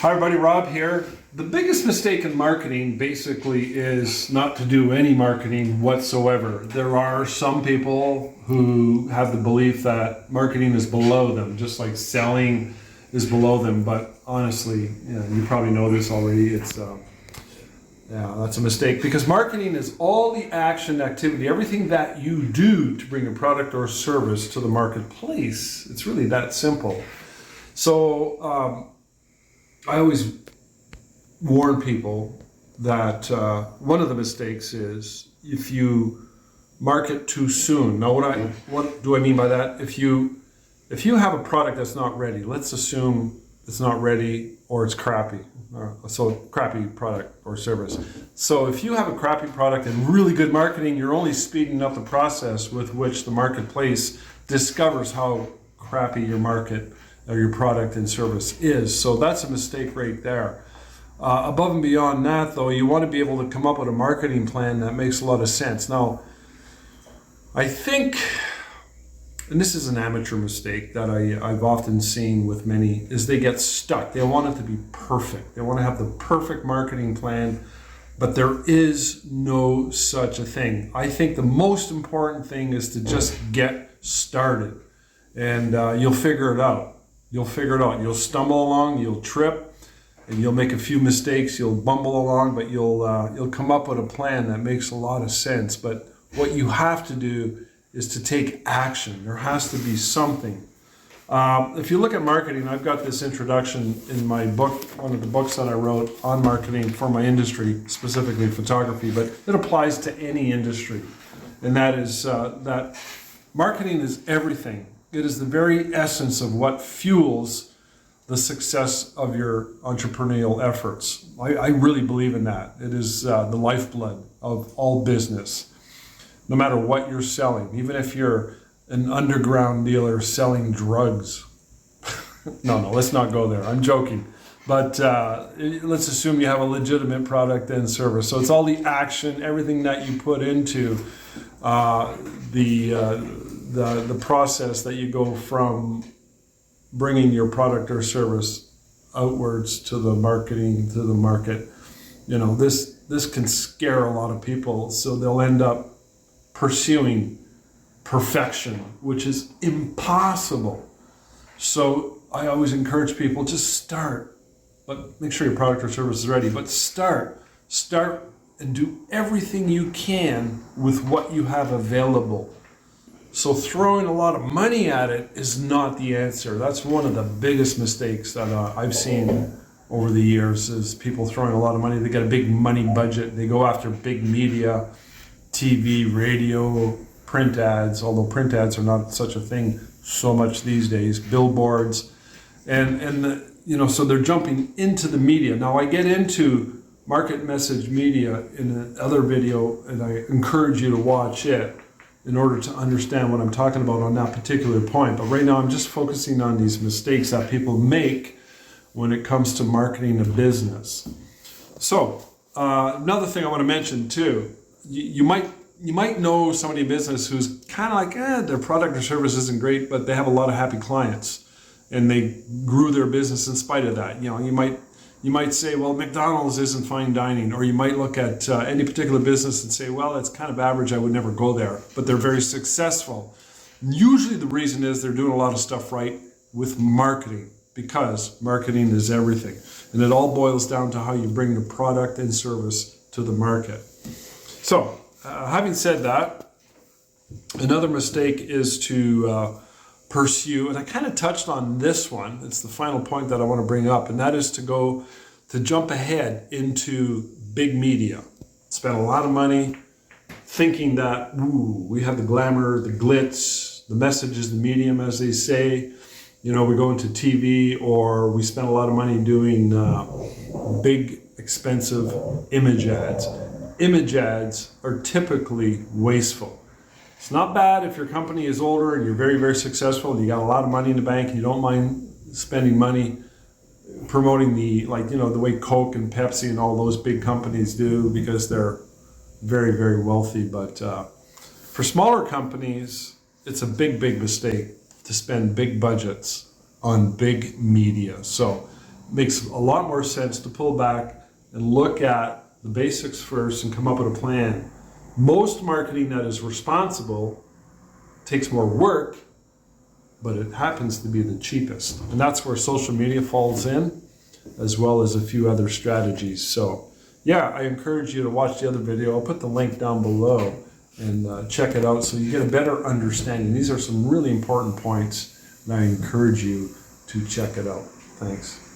Hi everybody, Rob here. The biggest mistake in marketing basically is not to do any marketing whatsoever. There are some people who have the belief that marketing is below them, just like selling is below them. But honestly, you probably know this already. That's a mistake, because marketing is all the action, activity, everything that you do to bring a product or service to the marketplace. It's really that simple. So I always warn people that one of the mistakes is if you market too soon. Now, what do I mean by that? If you have a product that's not ready, let's assume it's not ready or it's crappy. So crappy product or service. So if you have a crappy product and really good marketing, you're only speeding up the process with which the marketplace discovers how crappy your market or your product and service is. So that's a mistake right there. Above and beyond that, though, you want to be able to come up with a marketing plan that makes a lot of sense. Now, I think, and this is an amateur mistake that I've often seen with many, is they get stuck. They want it to be perfect. They want to have the perfect marketing plan, but there is no such a thing. I think the most important thing is to just get started, and you'll figure it out. You'll figure it out. You'll stumble along, you'll trip, and you'll make a few mistakes. You'll bumble along, but you'll come up with a plan that makes a lot of sense. But what you have to do is to take action. There has to be something. If you look at marketing, I've got this introduction in my book, one of the books that I wrote on marketing for my industry, specifically photography, but it applies to any industry. And that is that marketing is everything. It is the very essence of what fuels the success of your entrepreneurial efforts. I really believe in that. It is the lifeblood of all business, no matter what you're selling. Even if you're an underground dealer selling drugs. No, let's not go there. I'm joking. But let's assume you have a legitimate product and service. So it's all the action, everything that you put into the process that you go from bringing your product or service outwards to the marketing, to the market. This can scare a lot of people, so they'll end up pursuing perfection, which is impossible. So I always encourage people, just start, but make sure your product or service is ready, but start and do everything you can with what you have available. So throwing a lot of money at it is not the answer. That's one of the biggest mistakes that I've seen over the years, is people throwing a lot of money. They get a big money budget. They go after big media, TV, radio, print ads, although print ads are not such a thing so much these days, billboards. So they're jumping into the media. Now, I get into market message media in another video, and I encourage you to watch it in order to understand what I'm talking about on that particular point. But right now I'm just focusing on these mistakes that people make when it comes to marketing a business. So another thing I want to mention too, you might know somebody in business who's kind of like, their product or service isn't great, but they have a lot of happy clients and they grew their business in spite of that. You might say, well, McDonald's isn't fine dining, or you might look at any particular business and say, well, it's kind of average, I would never go there, but they're very successful. Usually the reason is they're doing a lot of stuff right with marketing, because marketing is everything. And it all boils down to how you bring the product and service to the market. So, having said that, another mistake is to pursue, and I kind of touched on this one, it's the final point that I want to bring up, and that is to jump ahead into big media. Spend a lot of money thinking that, we have the glamour, the glitz, the message is the medium, as they say. We go into TV, or we spend a lot of money doing big, expensive image ads. Image ads are typically wasteful. It's not bad if your company is older and you're very, very successful and you got a lot of money in the bank and you don't mind spending money promoting the way Coke and Pepsi and all those big companies do, because they're very, very wealthy. But for smaller companies, it's a big, big mistake to spend big budgets on big media. So makes a lot more sense to pull back and look at the basics first and come up with a plan. Most marketing that is responsible takes more work, but it happens to be the cheapest. And that's where social media falls in, as well as a few other strategies. So yeah, I encourage you to watch the other video. I'll put the link down below and check it out so you get a better understanding. These are some really important points, and I encourage you to check it out. Thanks.